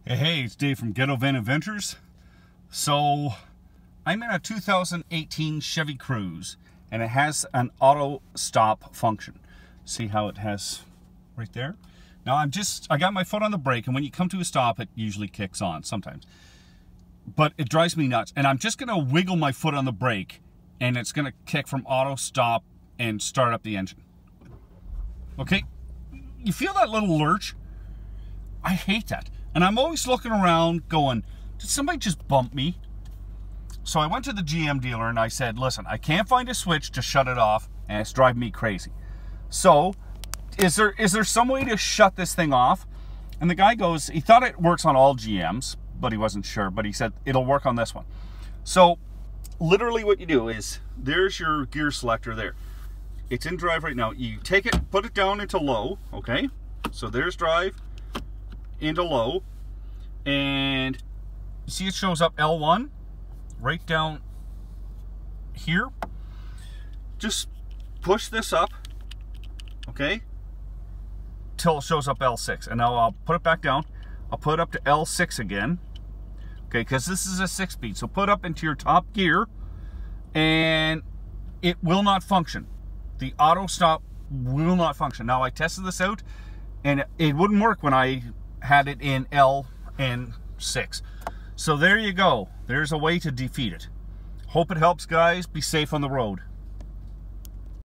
Hey, it's Dave from Ghettovan Adventures. So, I'm in a 2018 Chevy Cruise, and it has an auto stop function. See how it has right there? Now I got my foot on the brake, and when you come to a stop, it usually kicks on sometimes. But it drives me nuts, and I'm just gonna wiggle my foot on the brake, and it's gonna kick from auto stop and start up the engine. Okay, you feel that little lurch? I hate that. And I'm always looking around going, did somebody just bump me? So I went to the GM dealer and I said, listen, I can't find a switch to shut it off and it's driving me crazy. So is there some way to shut this thing off? And the guy goes, he thought it works on all GMs, but he wasn't sure, but he said it'll work on this one. So literally what you do is, there's your gear selector there. It's in drive right now. You take it, put it down into low, okay? So there's drive, into low, and you see it shows up L1 right down here. Just push this up, okay, till it shows up L6, and now I'll put it back down. I'll put it up to L6 again, okay, because this is a 6-speed. So put up into your top gear, and it will not function. The auto stop will not function. Now I tested this out, and it wouldn't work when I had it in L and 6. So there you go. There's a way to defeat it. Hope it helps, guys. Be safe on the road.